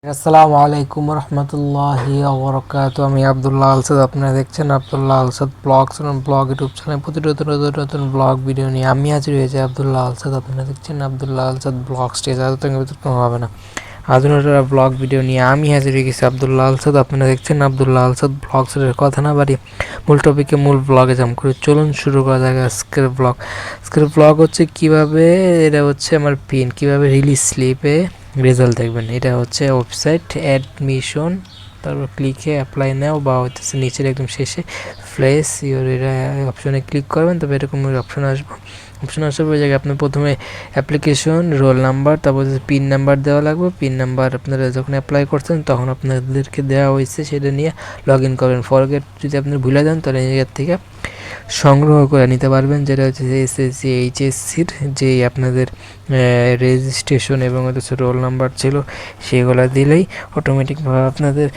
আসসালামু আলাইকুম রহমতুল্লাহি ওবরাকাতুহু। আমি আব্দুল্লাহ আলসাদ, আপনারা দেখছেন আব্দুল্লাহ আলসাদ ব্লগস এবং ব্লগ ইউটিউব চ্যানেল। প্রতিটা নতুন ব্লগ ভিডিও নিয়ে আমি হাজির হয়েছি আব্দুল্লাহ আলসাদ। আপনারা দেখছেন আব্দুল্লাহ আলসাদ ব্লগস। ভিতর হবে না, আধুনিক ব্লগ ভিডিও নিয়ে আমি হাজির হয়ে গেছি আব্দুল্লাহ আলসাদ। আপনারা দেখছেন আব্দুল্লাহ আলসাদ ব্লগসের। কথা না বাড়ি মূল টপিকে মূল ব্লগে জাম করে চলুন শুরু করা যাক আজকের ব্লগ। আজকের ব্লগ হচ্ছে কিভাবে, এটা হচ্ছে আমার পিন, কিভাবে রিলিজ স্লিপে রেজাল্ট দেখবেন। এটা হচ্ছে ওয়েবসাইট অ্যাডমিশন, তারপর ক্লিকে অ্যাপ্লাই নাও বা হচ্ছে নিচের একদম শেষে প্লেস ইউর এটা অপশনে ক্লিক করবেন, তবে এরকম অপশন আসবো। অপশন আসার পর জায়গায় আপনি প্রথমে অ্যাপ্লিকেশন, রোল নাম্বার, তারপর পিন নাম্বার দেওয়া লাগবে। পিন নাম্বার আপনারা যখন অ্যাপ্লাই করছেন তখন আপনাদেরকে দেওয়া হয়েছে, সেটা নিয়ে লগ ইন করবেন। ফরগেট যদি আপনি ভুলে যান তাহলে নিজের থেকে সংগ্রহ করে নিতে পারবেন, যেটা হচ্ছে এসএসসি এইচএসসির যে আপনাদের রেজিস্ট্রেশন এবং হচ্ছে রোল নাম্বার ছিল, সেগুলো দিলেই অটোমেটিকভাবে আপনাদের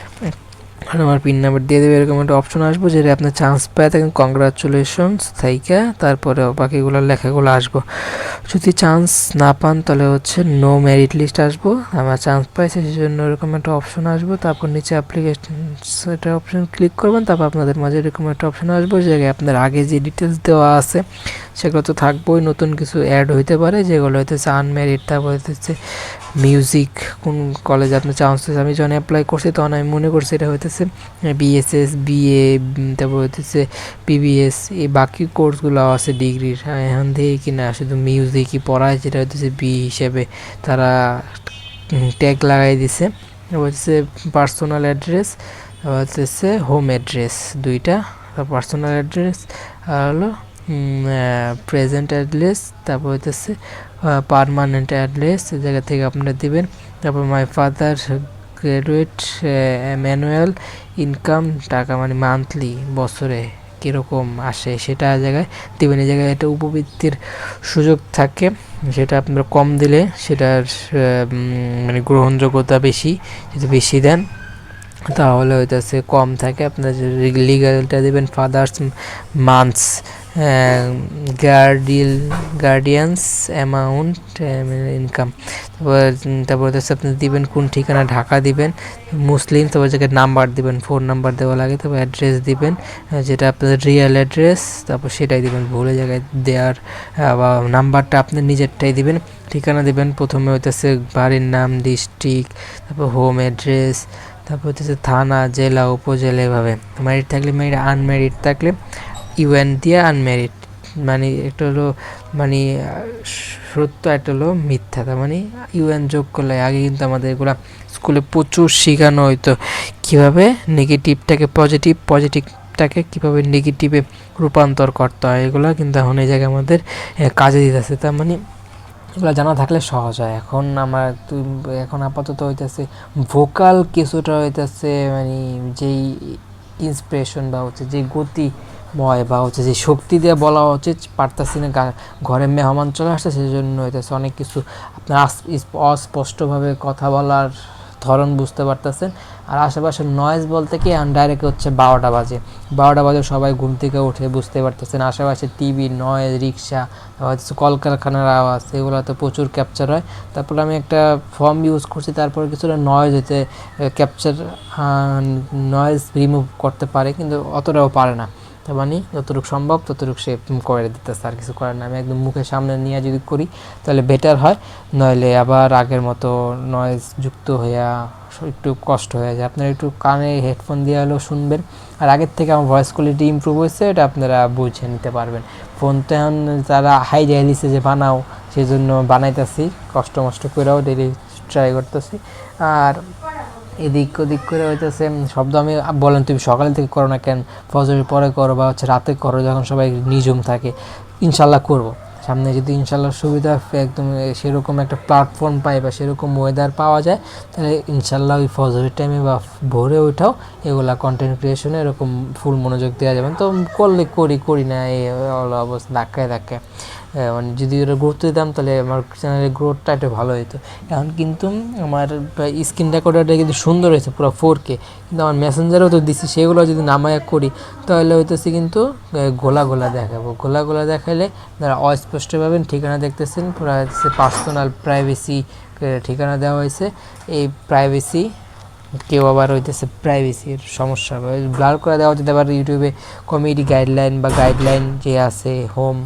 আমার পিন নাম্বার দিয়ে দেবে। এরকম একটা অপশন আসবো, যেটা আপনার চান্স পায় থাকেন কংগ্রাচুলেশনস থাইকা, তারপরে বাকিগুলো লেখাগুলো আসবো। যদি চান্স না পান তাহলে হচ্ছে নো মেরিট লিস্ট আসবো। আমার চান্স পাইছে সেই জন্য এরকম একটা অপশন আসবো। তারপর নিচে অ্যাপ্লিকেশন এটা অপশন ক্লিক করবেন, তারপর আপনাদের মাঝে এরকম একটা অপশন আসবো, জায়গায় আপনার আগে যে ডিটেলস দেওয়া আছে সেগুলো তো থাকবোই, নতুন কিছু অ্যাড হইতে পারে যেগুলো হইতেছে আনমেরিট। তারপর হইতেছে মিউজিক, কোন কলেজে আপনি চান্স হয়েছে। আমি যখন অ্যাপ্লাই করছি তখন আমি মনে করছি এটা হইতেছে বিএসএস, বিএ, তারপর হইতেছে পিবিএস, এই বাকি কোর্সগুলো আছে ডিগ্রির। এখন থেকে কিনা শুধু মিউজিকই পড়ায়, যেটা হইতেছে বি হিসেবে তারা ট্যাগ লাগাই দিছে। হচ্ছে পার্সোনাল অ্যাড্রেস, হচ্ছে হোম অ্যাড্রেস, দুইটা। পার্সোনাল অ্যাড্রেস আর হলো প্রেজেন্ট অ্যাড্রেস, তারপর হইতেছে পারমানেন্ট অ্যাড্রেস, এই জায়গা থেকে আপনারা দিবেন। তারপর my father graduate manual income, টাকা মানে মান্থলি বছরে কীরকম আসে সেটা জায়গায় দেবেন। এই জায়গায় একটা উপবৃত্তির সুযোগ থাকে, সেটা আপনারা কম দিলে সেটার মানে গ্রহণযোগ্যতা বেশি। যদি বেশি দেন তাহলে হইতেছে কম থাকে। আপনার যে লিগালটা দেবেন father's months guardians amount income. তারপর হচ্ছে আপনি দিবেন কোন ঠিকানা, ঢাকা দিবেন, মুসলিম। তারপর জায়গায় নাম্বার দিবেন, ফোন নাম্বার দেওয়া লাগে। তারপর অ্যাড্রেস দিবেন, যেটা আপনাদের রিয়েল অ্যাড্রেস, তারপর সেটাই দিবেন। ভুলে জায়গায় দেওয়ার বা নাম্বারটা আপনি নিজেরটাই দিবেন। ঠিকানা দিবেন প্রথমে হইতেছে বাড়ির নাম, ডিস্ট্রিক্ট, তারপর হোম অ্যাড্রেস, তারপর হচ্ছে থানা, জেলা, উপজেলা, এভাবে। ম্যারিড থাকলে ম্যারিড, আনম্যারিড থাকলে ইউএন দিয়ে আনম্যারিড, মানে একটা হলো মানে সত্য, একটা হলো মিথ্যা। তার মানে ইউএন যোগ করলে, আগে কিন্তু আমাদের এগুলা স্কুলে প্রচুর শেখানো হইতো কীভাবে নেগেটিভটাকে পজিটিভ, পজিটিভটাকে কীভাবে নেগেটিভে রূপান্তর করতে হয়। এগুলো কিন্তু এখন এই জায়গায় আমাদের কাজে দিতেছে। তার মানে এগুলো জানা থাকলে সহজ হয়। এখন আপাতত হইতেছে ভোকাল কিছুটা হইতেছে, মানে যেই ইন্সপিরেশন বা হচ্ছে যে গতিময় বা হচ্ছে যে শক্তি দিয়ে বলা উচিত পারতাছি না। ঘরে মেহমান চলে আসছে, সেই জন্য হইতেছে অনেক কিছু আপনার অস্পষ্টভাবে কথা বলার ধরন বুঝতে পারতেছেন। আর আশেপাশের নয়েজ বলতে কি ডাইরেক্ট হচ্ছে 12টা বাজে সবাই ঘুম থেকে উঠে, বুঝতে পারতেছেন। আশেপাশে টিভি নয়েজ, রিক্সা, হচ্ছে কলকারখানার আওয়াজ, এগুলো তো প্রচুর ক্যাপচার হয়। তারপর আমি একটা ফর্ম ইউজ করছি, তারপর কিছুটা নয়েজ হতে ক্যাপচার, নয়েজ রিমুভ করতে পারে, কিন্তু অতটাও পারে না। তার মানে যতটুকু সম্ভব ততটুকু সে করে দিতেছে, আর কিছু করার না। আমি একদম মুখের সামনে নিয়ে যদি করি তাহলে বেটার হয়, নইলে আবার আগের মতো নয়েজ যুক্ত হইয়া একটু কষ্ট হয়ে যায়। আপনারা একটু কানে হেডফোন দিয়ে হলেও শুনবেন। আর আগের থেকে আমার ভয়েস কোয়ালিটি ইমপ্রুভ হয়েছে, এটা আপনারা বুঝে নিতে পারবেন। ফোন তো এখন তারা হাই দিছে যে বানাও, সেই জন্য বানাইতেছি, কষ্ট মষ্ট করেও ডেলি ট্রাই করতেছি। আর এদিক ওদিক করে হইতেছে শব্দ। আমি বলেন তুমি সকালে থেকে করো না কেন, ফজরের পরে করো বা হচ্ছে রাতে করো, যখন সবাই নিঝুম থাকে। ইনশাল্লাহ করব সামনে, যদি ইনশাল্লাহ সুবিধা একদম সেরকম একটা প্ল্যাটফর্ম পাই বা সেরকম ওয়েদার পাওয়া যায়, তাহলে ইনশাল্লাহ ওই ফজরের টাইমে বা ভোরে ওইটাও এগুলা কন্টেন্ট ক্রিয়েশনে এরকম ফুল মনোযোগ দেওয়া যাবে। তো করলে করি না, এই অবস্থা ধাক্কায় মানে যদি ওরা গুরুত্ব দিতাম তাহলে আমার চ্যানেলের গ্রোথটা একটু ভালো হতো। এখন কিন্তু আমার স্ক্রিন রেকর্ডারটা কিন্তু সুন্দর হয়েছে, পুরো 4K, কিন্তু আমার মেসেঞ্জারেও তো দিচ্ছি, সেগুলো যদি নামায়া করি তাহলে হইতেছে কিন্তু গোলা দেখাবো। গোলা দেখালে যারা অস্পষ্ট পাবেন, ঠিকানা দেখতেছেন পুরো হচ্ছে পার্সোনাল প্রাইভেসি ঠিকানা দেওয়া হয়েছে। এই প্রাইভেসি কেউ আবার হইতেছে প্রাইভেসির সমস্যা ব্লার করে দেওয়া হচ্ছে। আবার ইউটিউবে কমিউনিটি গাইডলাইন যে আছে হোম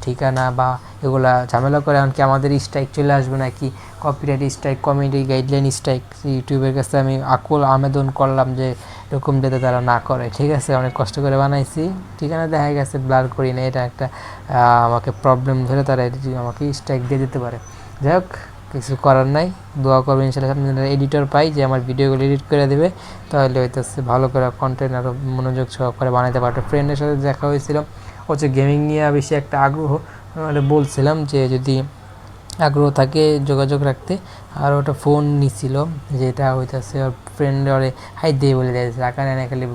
ঠিকানা বা এগুলা ঝামেলা করে, এমনকি আমাদের স্ট্রাইক চলে আসবে নাকি, copyright strike, community guideline strike. ইউটিউবের কাছে আমি আকুল আবেদন করলাম যে এরকম যাতে তারা না করে, ঠিক আছে। অনেক কষ্ট করে বানাইছি, ঠিকানা দেখা গেছে ব্লার করি না, এটা একটা আমাকে প্রবলেম ধরে তারা আমাকে স্ট্রাইক দিয়ে দিতে পারে। যাই হোক, কিছু করার নাই, দোয়া করবেন ইনশাআল্লাহ আপনারা এডিটর পাই যে আমার ভিডিওগুলো এডিট করে দেবে, তাহলে হইতেছে ভালো করে কন্টেন্ট আরও মনোযোগ সহকারে বানাতে পারবে। ফ্রেন্ডের সাথে দেখা হয়েছিল, হচ্ছে গেমিং নিয়ে বেশি একটা আগ্রহ, বলছিলাম যে যদি আগ্রহ থাকে যোগাযোগ রাখতে। আর ওটা ফোন নিছিল যেটা হইতেছে ওর ফ্রেন্ড ওরে হাই দিয়ে বলে দিয়েছে, টাকা নেয় খালি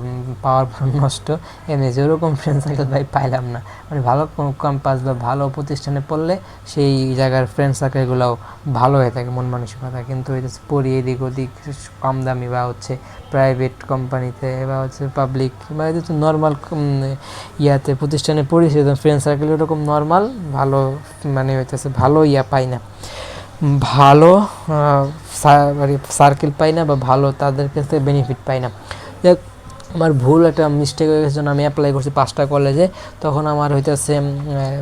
পাওয়ার ফোন নষ্ট এমনি। ওরকম ফ্রেন্ড সার্কেল ভাই পাইলাম না। মানে ভালো ক্যাম্পাস বা ভালো প্রতিষ্ঠানে পড়লে সেই জায়গার ফ্রেন্ড সার্কেলগুলোও ভালো হয়ে থাকে, মন মানসিকতা। কিন্তু হইতেছে পড়ি এদিক ওদিক কম দামি বা হচ্ছে প্রাইভেট কোম্পানিতে বা হচ্ছে পাবলিক বা হচ্ছে নর্মাল ইয়াতে প্রতিষ্ঠানে পড়ি, সেরকম ফ্রেন্ড সার্কেল ওরকম নর্মাল ভালো মানে হইতেছে ভালো পাই না, ভালো সার্কেল পাই না বা ভালো তাদের কাছে বেনিফিট পাই না। যাক, আমার ভুল একটা মিস্টেক হয়ে গেছে, আমি অ্যাপ্লাই করছি 5টা কলেজে। তখন আমার হইতেছে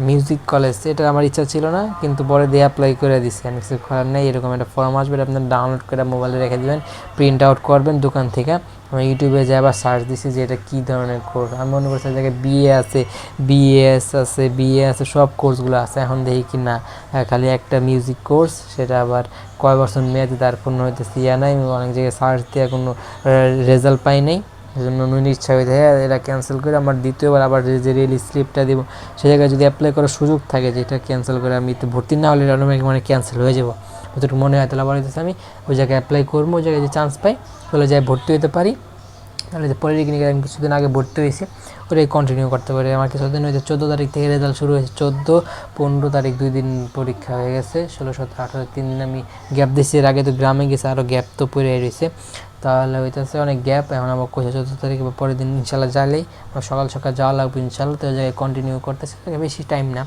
মিউজিক কলেজ, এটা আমার ইচ্ছা ছিল না, কিন্তু পরে দিয়ে অ্যাপ্লাই করে দিছি। আমি কিছু করার নেই, এরকম একটা ফর্ম আসবে, আপনার ডাউনলোড করে মোবাইলে রেখে দেবেন, প্রিন্ট আউট করবেন দোকান থেকে। আমি ইউটিউবে যাই আবার সার্চ দিছি যে এটা কী ধরনের কোর্স। আমি মনে করছি জায়গায় বিএ আছে, বিএ আছে, সব কোর্সগুলো আছে। এখন দেখি কি না, খালি একটা মিউজিক কোর্স, সেটা আবার কয় বছর মেয়াদি, তার কোনো হইতেছে নাই। অনেক জায়গায় সার্চ দিয়ে কোনো রেজাল্ট পাই নাই, এই জন্য ইচ্ছা হয়ে যায় এটা ক্যান্সেল করে আমার দ্বিতীয়বার আবার যে রিলিজ স্লিপটা দিব সে জায়গায় যদি অ্যাপ্লাই করার সুযোগ থাকে, যেটা ক্যান্সেল করে আমি তো ভর্তি না হলে অটোমেটিক মানে ক্যান্সেল হয়ে যাবো, যতটুকু মনে হয়। তাহলে আবার হইতেছে আমি ওই জায়গায় অ্যাপ্লাই করবো, ওই জায়গায় যে চান্স পাই তাহলে যাই ভর্তি হতে পারি। তাহলে যে পলিটেকনিকে আমি কিছুদিন আগে ভর্তি হয়েছি ওটাই কন্টিনিউ করতে পারি। আমার কিছুদিন হয়েছে 14 তারিখ থেকে রেজাল্ট শুরু হয়েছে, 14-15 তারিখ 2 দিন পরীক্ষা হয়ে গেছে, 16, 17, 18, 3 দিন আমি গ্যাপ দিচ্ছি। এর আগে তো গ্রামে গেছে, আরও গ্যাপ তো পড়ে রয়েছে, তাহলে হইতেছে অনেক গ্যাপ। এখন আমার 14 তারিখ বা পরের দিন ইনশাল্লাহ যাইলেই সকাল সকাল যাওয়া লাগবে ইনশাল্লাহ। তো ওই জায়গায় কন্টিনিউ করতেছে, বেশি টাইম না,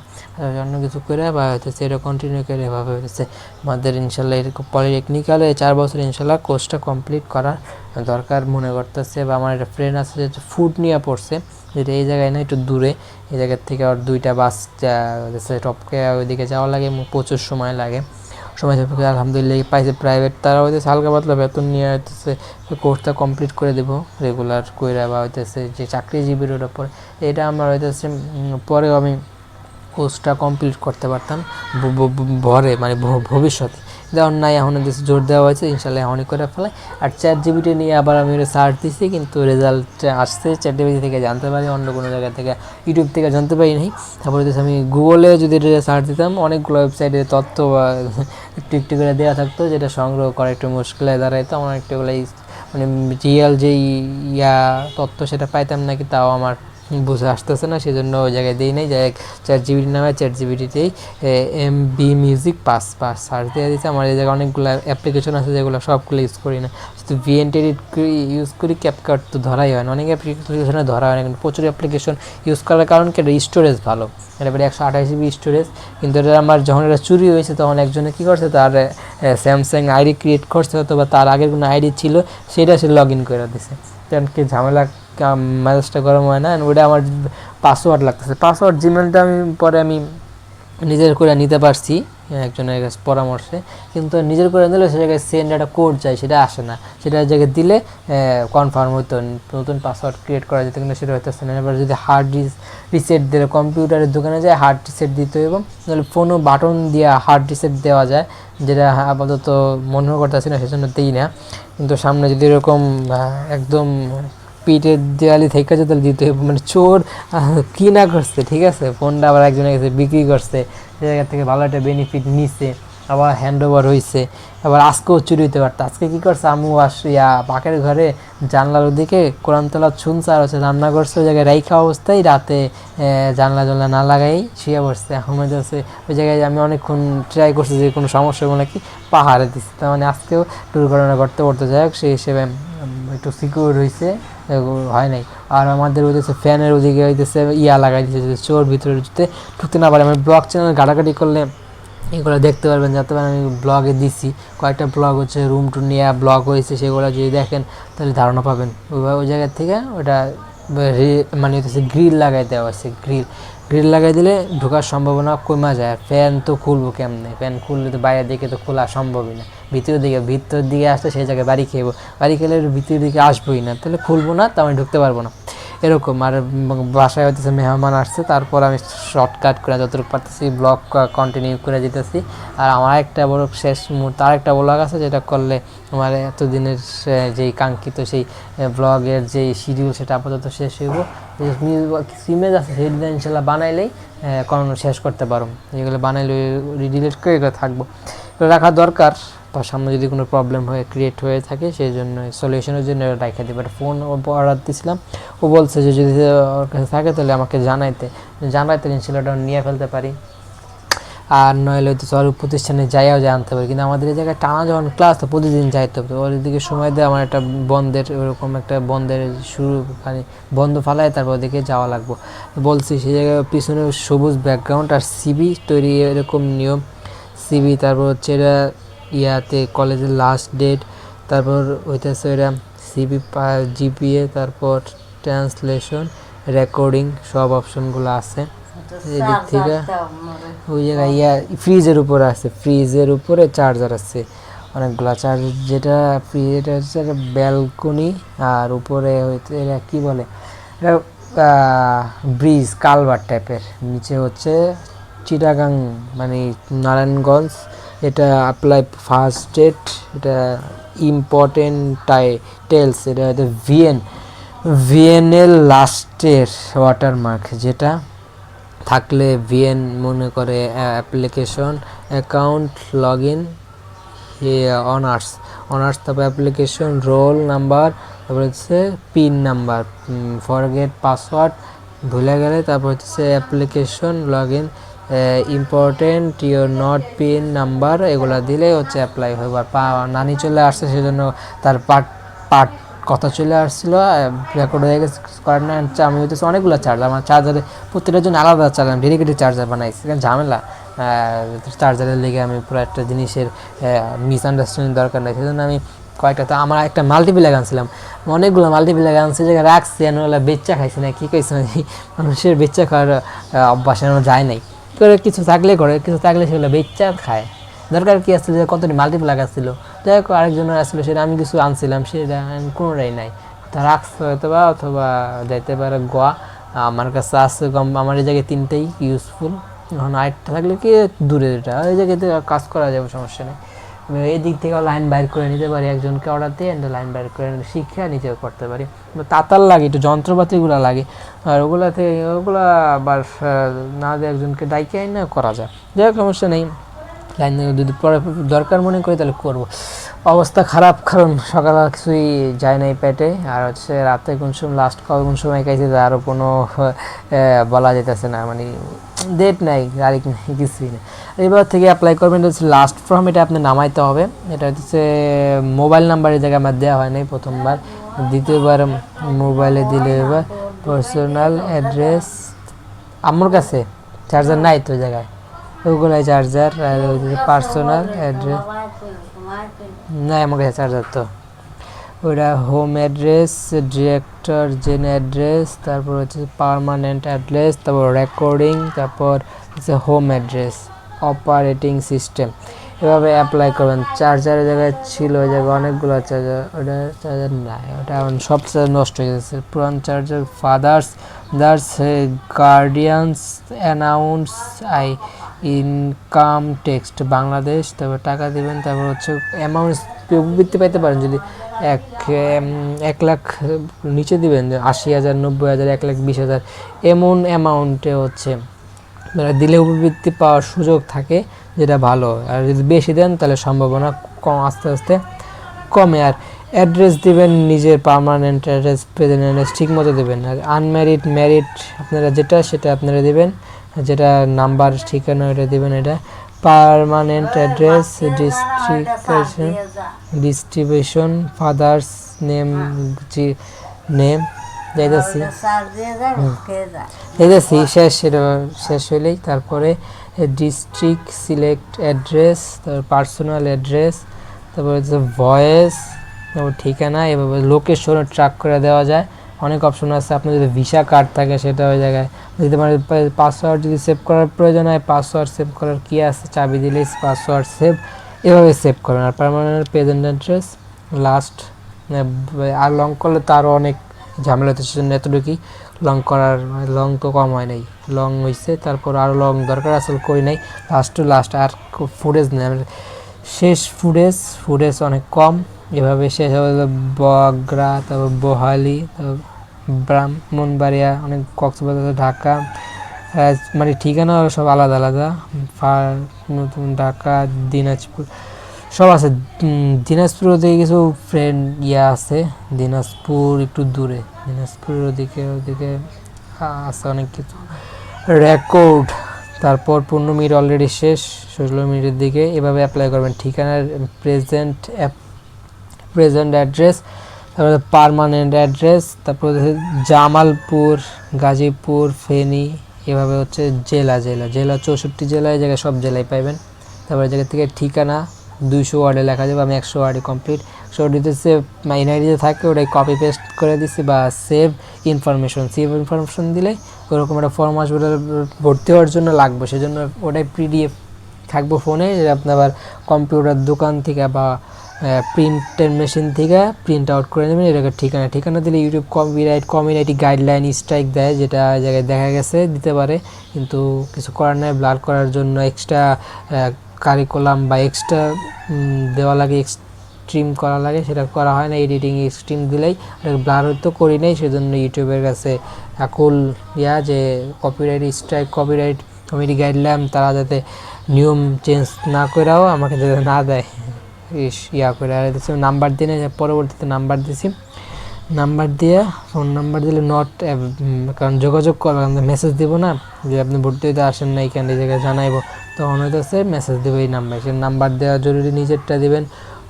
অন্য কিছু করে বা হইতেছে এটা কন্টিনিউ করে এভাবে হইতেছে আমাদের ইনশাল্লাহ এরকম পলিটেকনিক্যালে 4 বছর ইনশাল্লাহ কোর্সটা কমপ্লিট করার দরকার মনে করতেছে। বা আমার একটা ফ্রেন্ড আছে যে ফুড নিয়ে পড়ছে, যেটা এই জায়গায় না একটু দূরে, এই জায়গার থেকে আর 2টা বাস টপকে ওইদিকে যাওয়া লাগে, প্রচুর সময় লাগে। সময় সাপেক্ষে আলহামদুলিল্লাহ পাইছে প্রাইভেট, তারা হইতেছে হালকা পাতলা বেতন নিয়ে হইতেছে কোর্সটা কমপ্লিট করে দেবো রেগুলার কইরা, বা হইতেছে যে চাকরিজীবীর ওপর। এটা আমার হইতেছে পরেও আমি কোর্সটা কমপ্লিট করতে পারতাম মানে ভবিষ্যতে। যেমন নাই এখন জোর দেওয়া হয়েছে, ইনশাল্লাহ এখনই করে ফেলায়। আর ChatGPT নিয়ে আবার আমি সার্চ দিছি, কিন্তু রেজাল্ট আসছে ChatGPT থেকে জানতে পারি, অন্য কোনো জায়গা থেকে ইউটিউব থেকে জানতে পারি নাই। তারপরে আমি গুগলে যদি সার্চ দিতাম অনেকগুলো ওয়েবসাইটে তথ্য বা একটু করে দেওয়া থাকতো, যেটা সংগ্রহ করা একটু মুশকিলে দাঁড়াইতো। আমার একটুগুলো মানে রিয়েল যেই তথ্য সেটা পাইতাম নাকি, তাও আমার বুঝে আসতেছে না, সেই জন্য ওই জায়গায় দিই নাই। যাই ChatGPT নামে ChatGPTতেই MB মিউজিক পাস সার্চ দিয়ে দিচ্ছে। আমার এই জায়গায় অনেকগুলো অ্যাপ্লিকেশন আছে যেগুলো সবগুলো ইউজ করি না, শুধু VN এডিট ইউজ করি, ক্যাপকাট তো ধরাই হয় না, অনেক অ্যাপ্লিকেশনে ধরা হয় না, কিন্তু প্রচুর অ্যাপ্লিকেশন ইউজ করার কারণ কি, এটা স্টোরেজ ভালো, এটা 128 GB স্টোরেজ। কিন্তু এটা আমার যখন এটা চুরি হয়েছে তখন একজনে কী করছে, তার স্যামসাং আইডি ক্রিয়েট করছে, অথবা তার আগের কোনো আইডি ছিল সেটা সে লগ ইন করে দিছে। কারণ কি ঝামেলা, মেজাজটা গরম হয় না। ওটা আমার পাসওয়ার্ড লাগতেছে, পাসওয়ার্ড জিমেলটা আমি নিজের করে নিতে পারছি একজনের কাছে পরামর্শে, কিন্তু নিজের করে নিলে সে জায়গায় সেন্ড একটা কোড চাই, সেটা আসে না। সেটা জায়গায় দিলে কনফার্ম হতো, নতুন পাসওয়ার্ড ক্রিয়েট করা যেত, কিন্তু সেটা হইতেছে না। এবার যদি হার্ড রিসেট দিলে, কম্পিউটারের দোকানে যায় হার্ড রিসেট দিতে হবে, তাহলে ফোনও বাটন দিয়ে হার্ড রিসেট দেওয়া যায়, যেটা আপাতত মনে করতেছি না, সেজন্য দিই না। কিন্তু সামনে যদি এরকম একদম পিঠের দেওয়ালি থেকে যদি দিতে হবে, মানে চোর কি না করছে, ঠিক আছে, ফোনটা আবার একজনের কাছে বিক্রি করছে, সে জায়গা থেকে ভালো একটা বেনিফিট নিছে, আবার হ্যান্ড ওভার হয়েছে। আবার আজকেও চুরি হইতে পারতো। আজকে কী করছে, আমু পাকের ঘরে জানলার ওদিকে কোরআন তেলাওয়াত শুনছে, আর হচ্ছে রান্না করছে, ওই জায়গায় রাইখা অবস্থায় রাতে জানলা না লাগাই শুয়ে বসছে। এখন হচ্ছে ওই জায়গায় আমি অনেকক্ষণ ট্রাই করছি যে কোনো সমস্যা হলো নাকি, পাহাড়ে দিচ্ছে। তার মানে আজকেও দুর্ঘটনা করতে যাই হোক, সেই হিসেবে একটু সিকিউর হয়েছে, হয় নাই। আর আমাদের হইতেছে ফ্যানের ওদিকে হইতেছে লাগাই দিচ্ছে, চোর ভিতরে ঢুকতে না পারে। মানে ব্লগ চ্যানেল ঘাটাঘাটি করলে এগুলো দেখতে পারবেন, যাতে আমি ব্লগে দিছি কয়েকটা ব্লগ হচ্ছে রুম টু নিয়ে ব্লগ হয়েছে, সেগুলো যদি দেখেন তাহলে ধারণা পাবেন। ওই জায়গা থেকে ওটা মানে হচ্ছে গ্রিল লাগাই দেওয়া হয়েছে, গ্রিল লাগাই দিলে ঢোকার সম্ভাবনা কমা যায়। ফ্যান তো খুলবো কেমনে, ফ্যান খুললে তো বাইরের দিকে তো খোলা সম্ভবই না, ভিতর দিকে আসলে সেই জায়গায় বাড়ি খেয়ে খেলে ভিতরের দিকে আসবোই না, তাহলে খুলবো না, তো আমি ঢুকতে পারবো না এরকম। আর বাসায় হইতেছে মেহমান আসছে, তারপর আমি শর্টকাট করে যতটুকু পারতেছি ব্লগ কন্টিনিউ করে দিতেছি। আর আমার একটা বড় শেষ মুহূর্তে আরেকটা ব্লগ আছে, যেটা করলে আমার এতদিনের যেই কাঙ্ক্ষিত সেই ব্লগের যেই শিডিউল সেটা আপাতত শেষ হইব। কিছু ইমেজ আছে সেগুলো ইনশাল্লাহ বানাইলেই শেষ করতে পারো, যেগুলো বানাইলে ডিলিট করে এগুলো থাকবো, এগুলো রাখা দরকার। বা সামনে যদি কোনো প্রবলেম ক্রিয়েট হয়ে থাকে সেই জন্য সলিউশনের জন্য রাখা দিই। বাট ফোন অর্ডার দিয়েছিলাম, ও বলছে যে যদি ওর কাছে থাকে তাহলে আমাকে জানাইতে ইনশাল্লাহ ওটা নিয়ে ফেলতে পারি। আর নইলে হয়তো সব প্রতিষ্ঠানে যাইও আনতে পারি, কিন্তু আমাদের এই জায়গায় টানা যখন ক্লাস তো প্রতিদিন যাইতে হবে, ওর দিকে সময় দেয় আমার একটা বন্ধের ওরকম একটা বন্ধের শুরু মানে বন্ধ ফালায় তারপর ওদিকে যাওয়া লাগবো। বলছি সেই জায়গায় পিছনে সবুজ ব্যাকগ্রাউন্ড আর সিবি তৈরি এরকম নিয়ম, সিবি তারপর হচ্ছে এটা ইয়াতে কলেজের লাস্ট ডেট, তারপর হইতেছে এটা সিবি জিপিএ, তারপর ট্রান্সলেশন, রেকর্ডিং, সব অপশনগুলো আছে এদিক থেকে। ওই জায়গায় ফ্রিজের উপরে আছে, ফ্রিজের উপরে চার্জার আছে অনেকগুলা চার্জার, যেটা এটা হচ্ছে একটা ব্যালকনি। আর উপরে হইতে এটা কী বলে, এটা ব্রিজ কালভার টাইপের, নিচে হচ্ছে চিটাগাং মানে নারায়ণগঞ্জ। এটা অ্যাপ্লাই ফার্স্ট ডেট, এটা ইম্পর্টেন্ট টাইটেলস, এটা হয়তো ভিএনএল লাস্টের ওয়াটারমার্ক, যেটা থাকলে ভিএন মনে করে application account log in honours, তারপর অ্যাপ্লিকেশন রোল নাম্বার, তারপর হচ্ছে পিন নাম্বার, ফরগেট পাসওয়ার্ড ভুলে গেলে, তারপর হচ্ছে application log in important your not pin number, এগুলো দিলে হচ্ছে অ্যাপ্লাই হয়। নানি চলে আসছে সেজন্য তার পার্ট কথা চলে আসছিলো, রেকর্ড হয়ে গেছে করার না। আমি হইতেছে অনেকগুলো চার্জার, আমার চার্জারে প্রত্যেকটার জন্য আলাদা চার্জার ডেডিকেটেড চার্জার বানাইছি, ঝামেলা চার্জারের লেগে আমি পুরো একটা জিনিসের মিসআন্ডারস্ট্যান্ডিং দরকার নেই, সেজন্য আমি কয়েকটা তো আমার একটা মাল্টিপ্লাগ আনছিলাম, অনেকগুলো মাল্টিপ্লাগ আনছি জায়গায় রাখছি, ওগুলো বেচ্চা খাইছি না কি কইছি, মানুষের বেচ্চা খাওয়ার অভ্যাস যায় নাই, করে কিছু থাকলে সেগুলো বেচ্চা খায়, দরকার কি আসছিল যে কতটি মাল্টিপ্লাগ আসছিল, যাই হোক আরেকজনের আসছিল সেটা আমি কিছু আনছিলাম, সেটা কোনোটাই নাই, তা রাখছে হয়তো বা, অথবা যাইতে পারে গোয়া। আমার কাছে আছে কম, আমার এই জায়গায় তিনটেই ইউজফুল, এখন আরেকটা থাকলে কি দূরে এটা ওই জায়গাতে কাজ করা যাবে, সমস্যা নেই। এই দিক থেকে লাইন বাইর করে নিতে পারি, একজনকে অর্ডার দিয়ে লাইন বাইর করে শিখে নিজেও করতে পারি। তাতার লাগে, একটু যন্ত্রপাতিগুলো লাগে, আর ওগুলো আবার না দিয়ে একজনকে ডাইকে না করা যায়, যাই হোক সমস্যা নেই। লাইন যদি পরে দরকার মনে করি তাহলে করবো। অবস্থা খারাপ, কারণ সকালে কিছুই যায় নাই পেটে, আর হচ্ছে রাতে কোন সময় লাস্ট কোন সময় খাইছে আরও কোনো বলা যেতেছে না, মানে ডেট নাই, তারিখ নেই, কিছুই নেই। এবার থেকে অ্যাপ্লাই করবেন, এটা হচ্ছে লাস্ট ফর্ম, এটা আপনি নামাইতে হবে। এটা হচ্ছে মোবাইল নাম্বারের জায়গায় আমার দেওয়া হয় নাই প্রথমবার, দ্বিতীয়বার মোবাইলে দিলে এবার পার্সোনাল অ্যাড্রেস, আমার কাছে চার্জার নাই তো জায়গায়, ওগুলাই চার্জার, আর পার্সোনাল অ্যাড্রেস নাই আমার কাছে চার্জার, তো ওইটা হোম অ্যাড্রেস, ডিরেক্টর জেন অ্যাড্রেস, তারপর হচ্ছে পার্মানেন্ট অ্যাড্রেস, তারপর রেকর্ডিং, তারপর হচ্ছে হোম অ্যাড্রেস, অপারেটিং সিস্টেম, এভাবে অ্যাপ্লাই করবেন। চার্জারের জায়গায় ছিল, ওই জায়গায় অনেকগুলো চার্জার, ওটা চার্জার নাই, ওটা এখন সব চার্জার নষ্ট হয়ে গেছে। পুরান charger father's guardians announce I income text Bangladesh, তারপর টাকা দেবেন, তারপর হচ্ছে অ্যামাউন্ট বৃত্তি পাইতে পারেন যদি 1 লাখ নিচে দিবেন, 80,000, 90,000, 1,20,000 এমন অ্যামাউন্টে হচ্ছে দিলে উপবৃত্তি পাওয়ার সুযোগ থাকে, যেটা ভালো। আর যদি বেশি দেন তাহলে সম্ভাবনা কম, আস্তে আস্তে কমে। আর অ্যাড্রেস দিবেন নিজের পার্মানেন্ট অ্যাড্রেস, প্রেজেন্ট অ্যাড্রেস ঠিক মতো দেবেন। আর আনম্যারিড ম্যারিড আপনারা সেটা আপনারা দেবেন, যেটা নাম্বার ঠিকানা এটা দেবেন। এটা permanent address, distribution, father's name, যাইতেছি যাইতেছি শেষ, এটা শেষ হইলেই তারপরে ডিস্ট্রিক্ট সিলেক্ট অ্যাড্রেস, তারপর পার্সোনাল অ্যাড্রেস, তারপরে হচ্ছে ভয়েস, তারপর ঠিকানা, এভাবে লোকেশনও ট্র্যাক করে দেওয়া যায়। অনেক অপশন আছে। আপনার যদি ভিসা কার্ড থাকে সেটা ওই জায়গায় দিতে পারেন। পাসওয়ার্ড যদি সেভ করার প্রয়োজন হয়, পাসওয়ার্ড সেভ করার কী আছে, চাবি দিলেই পাসওয়ার্ড সেভ, এভাবে সেভ করবেন। আর পার্মানেন্ট প্রেজেন্ট অ্যাড্রেস লাস্ট, আর লং করলে তো আরও অনেক ঝামেলা হচ্ছে, সেজন্য এতটুকুই লং করার, লং তো কম হয় নাই, লং হয়েছে, তারপর আরও লং দরকার আসলে করি নাই, লাস্ট টু লাস্ট। আর ফুটেজ নেই শেষ, ফুটেজ অনেক কম। এভাবে শেষ হবে বগরা, তারপর বহালি, তারপর ব্রাহ্মণবাড়িয়া, অনেক কক্সবাজার, ঢাকা, মানে ঠিকানা সব আলাদা আলাদা। নতুন ঢাকা, দিনাজপুর সব আছে। দিনাজপুর ওদিকে কিছু ফ্রেন্ড আছে, দিনাজপুর একটু দূরে, দিনাজপুরের ওদিকে আছে অনেক কিছু। রেকর্ড, তারপর 15 মিনিট অলরেডি শেষ, 16 মিনিটের দিকে। এভাবে অ্যাপ্লাই করবেন। ঠিকানার প্রেজেন্ট অ্যাড্রেস, তারপরে পার্মানেন্ট অ্যাড্রেস, তারপর জামালপুর, গাজীপুর, ফেনী, এভাবে হচ্ছে জেলা 64 জেলায়, জায়গায় সব জেলায় পাইবেন। তারপরে জায়গা থেকে ঠিকানা 200 ওয়ার্ডে লেখা যাবে, আমি 100 ওয়ার্ডে কমপ্লিট। 100 ওয়ার্ডে সেভ এনআইডিতে থাকে ওটাই কপি পেস্ট করে দিচ্ছি, বা সেভ ইনফরমেশন দিলে ওরকম একটা ফর্ম আসবে, ভর্তি হওয়ার জন্য লাগবে, সেজন্য ওটাই পিডিএফ থাকবো ফোনে। আপনি আবার কম্পিউটার দোকান থেকে বা প্রিন্টের মেশিন থেকে প্রিন্ট আউট করে নেবেন। এটাকে ঠিকানা দিলে ইউটিউব কমিউনিটি গাইডলাইন স্ট্রাইক দেয়, যেটা জায়গায় দেখা গেছে দিতে পারে, কিন্তু কিছু করার নাই। ব্লার করার জন্য এক্সট্রা কারিকুলাম বা এক্সট্রা দেওয়া লাগে, এক্সট্রিম করা লাগে, সেটা করা হয় না। এডিটিং এক্সট্রিম দিলেই ওটাকে ব্লার হয়তো করি নাই, সেজন্য ইউটিউবের কাছে আকুল যে কপিরাইট কমিউনিটি গাইডলাইন, তারা যাতে নিয়ম চেঞ্জ না করেও আমাকে যাতে না দেয় করে। আর নাম্বার দিনে পরবর্তীতে নাম্বার দিছি, নাম্বার দিয়ে ফোন নাম্বার দিলে কারণ যোগাযোগ করবেন, মেসেজ দিব না যে আপনি ভর্তি হইতে আসেন না, এইখানে এই জায়গায় জানাইব, তখন হইতেছে মেসেজ দেবে এই নাম্বার। সে নাম্বার দেওয়া জরুরি, নিজেরটা দিবেন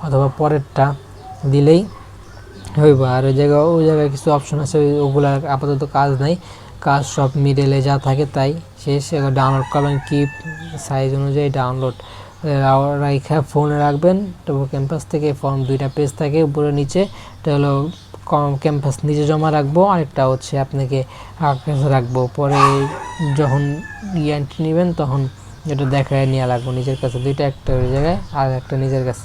অথবা পরেরটা দিলেই হইব। আর ওই জায়গায় কিছু অপশন আছে, ওগুলো আপাতত কাজ নাই, কাজ সব মিডলে যা থাকে তাই শেষ। ডাউনলোড করবেন, কি সাইজ অনুযায়ী ডাউনলোড রাইখা ফোনে রাখবেন। তারপর ক্যাম্পাস থেকে ফর্ম 2টা পেজ থাকে, উপরে নিচে, এটা হলো ক্যাম্পাস নিচে জমা রাখবো, আরেকটা হচ্ছে আপনাকে কাছে রাখবো। পরে যখন এন্ট্রি নেবেন তখন এটা দেখায় নিয়ে লাগবো নিজের কাছে, 2টা, একটা ওই জায়গায় আর একটা নিজের কাছে।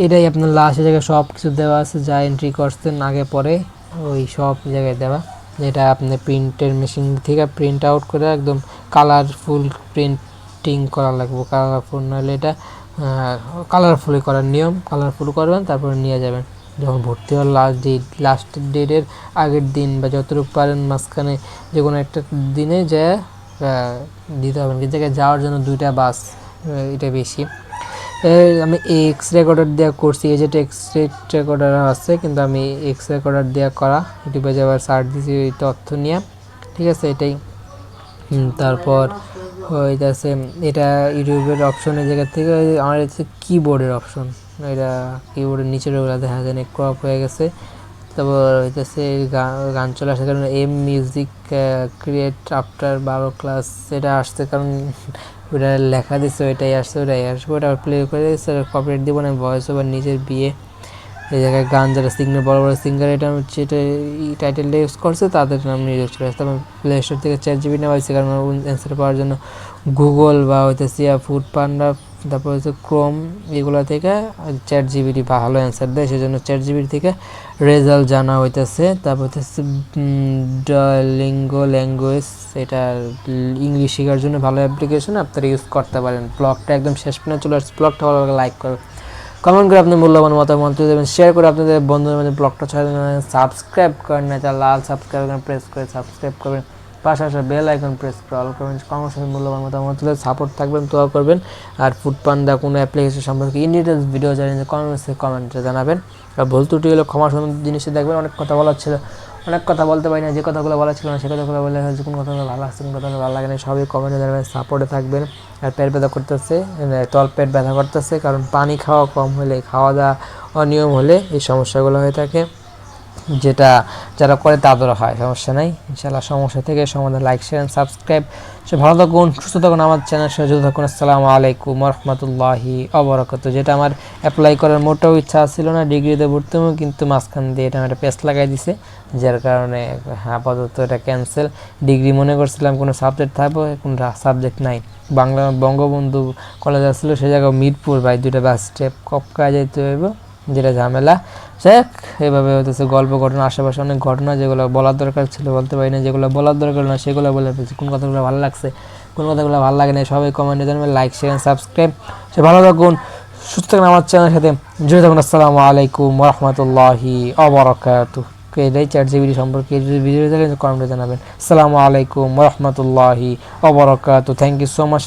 এটাই আপনার লাস্টের জায়গায় সব কিছু দেওয়া আছে, যা এন্ট্রি করছেন আগে পরে ওই সব জায়গায় দেওয়া। যেটা আপনি প্রিন্টের মেশিন থেকে প্রিন্ট আউট করে একদম কালারফুল প্রিন্টিং করা লাগবে, কালারফুল, নাহলে এটা কালারফুলি করার নিয়ম, কালারফুল করবেন, তারপরে নিয়ে যাবেন। যখন ভর্তি হওয়ার লাস্ট ডেটের আগের দিন বা যতটুকু পারেন মাঝখানে যে কোনো একটা দিনে যা দিতে হবে। এই জায়গায় যাওয়ার জন্য 2টা বাস, এটা বেশি। আমি এক্স রেকর্ডার দেওয়া করছি, এই যেটা এক্স রেকর্ডার আছে, কিন্তু আমি এক্স রেকর্ডার দেওয়া করা, ইউটিউবে যাবার সার্চ দিয়েছি এই তথ্য নিয়ে, ঠিক আছে, এটাই। তারপর হইতেছে এটা ইউটিউবের অপশনের জায়গা থেকে আমার হচ্ছে কিবোর্ডের অপশন, এটা কিবোর্ডের নিচের ওগুলো দেখা যায় না, ক্রপ হয়ে গেছে। তারপর হইতেছে গান চলে আসে, কারণ মিউজিক ক্রিয়েট আফটার 12 ক্লাস এটা আসছে, কারণ ওটা লেখা দিচ্ছে, ওইটাই আসবে, ওটা প্লে করে দিচ্ছে, কপিরাইট দিব না। ভয়েস ওভার নিজের বিয়ে, এই জায়গায় গান যারা বড় বড় সিঙ্গার এটা হচ্ছে এটা টাইটেলটা ইউজ করছে, তাদের নাম নিয়ে ইউজ করে আসতে। প্লে স্টোর থেকে ChatGPT নেওয়া হয়েছে, কারণ অ্যান্সার পাওয়ার জন্য গুগল বা হইতেছে ফুড পান্ডা, তারপর হচ্ছে ক্রোম, এগুলো থেকে ChatGPT ভালো অ্যান্সার দেয়, সেজন্য ChatGPT থেকে রেজাল্ট জানা হইতেছে। তারপর হচ্ছে ডুওলিঙ্গো ল্যাঙ্গুয়েজ, এটা ইংলিশ শেখার জন্য ভালো অ্যাপ্লিকেশন, আপনারা ইউজ করতে পারেন। ব্লগটা একদম শেষ পর্যন্ত চলে আসছে, ব্লগটা ভালো লাগে লাইক করবেন, কমেন্ট করে আপনার মূল্যবান মতামত দেবেন, শেয়ার করে আপনাদের বন্ধুদের মধ্যে ব্লগটা ছড়িয়ে দেবেন। সাবস্ক্রাইব করেন না, তার লাল সাবস্ক্রাইব প্রেস করে সাবস্ক্রাইব করবেন, পাশে আসা বেল আইকন প্রেস করে অল করবেন। কর্মসূচির মূল্যবান মতামত দিলে সাপোর্ট থাকবেন, দোয়া করবেন। আর ফুড পান্ডা কোনো অ্যাপ্লিকেশন সম্পর্কে ইন ডিটেলস ভিডিও জানেন, কমেন্টে জানাবেন। আর ভুল ত্রুটি হলে ক্ষমা সুন্দর জিনিসটা দেখবেন। অনেক কথা বলার ছিল, অনেক কথা বলতে পারি না, যে কথাগুলো বলা ছিল না সে কথাগুলো বলে, কোন কথাগুলো ভালো লাগছে, কোন কথাগুলো ভালো লাগে না, সবই কমেন্টে জানাবেন, সাপোর্টে থাকবেন। আর পেট ব্যথা করতেছে, পেট ব্যথা করতেছে, কারণ পানি খাওয়া কম হলে, খাওয়া দাওয়া অনিয়ম হলে এই সমস্যাগুলো হয়ে থাকে। যেটা যারা করে তাদের হয়, সমস্যা নাই ইনশাআল্লাহ। সমস্যা থেকে সমাধান। Like share subscribe. সে ভালো থাকুন, সুস্থ থাকুন, আমার চ্যানেলের সাথে যুক্ত থাকুন। আসসালামু আলাইকুম ওয়া রাহমাতুল্লাহি ওয়া বারাকাতুহু। যেটা আমার অ্যাপ্লাই করার মোটেও ইচ্ছা ছিল না, ডিগ্রিতে ভর্তি হবো, কিন্তু মাঝখান দিয়ে এটা একটা পেস্ট লাগাই দিছে, যার কারণে আপাতত এটা ক্যান্সেল। ডিগ্রি মনে করছিলাম কোনো সাবজেক্ট থাকবে, কোনো সাবজেক্ট নাই। বাংলা বঙ্গবন্ধু কলেজ আসছিলো, সে জায়গায় মিরপুর ভাই, 2টা বাস স্টেপ কপকা যেতে হইব, যেটা ঝামেলা। যাক, এভাবে হতেছে গল্প ঘটনা, আশেপাশে অনেক ঘটনা যেগুলো বলার দরকার ছিল বলতে পারি না, যেগুলো বলার দরকার না সেগুলো বলে ফেলছি। কোন কথাগুলো ভালো লাগছে, কোন কথাগুলো ভালো লাগে না, সবাই কমেন্টে জানাবেন। Like share subscribe. সে ভালো থাকুন, সুস্থ থাকুন, আমার চ্যানেলের সাথে জুড়ে থাকুন। আসসালামু আলাইকুম ওয়া রাহমাতুল্লাহি ওয়া বারাকাতুহু। এটাই ChatGPT সম্পর্কে ভিডিও দেখলে কমেন্টে জানাবেন। আসসালামু আলাইকুম ওয়া রাহমাতুল্লাহি ওয়া বারাকাতুহু। Thank you so much.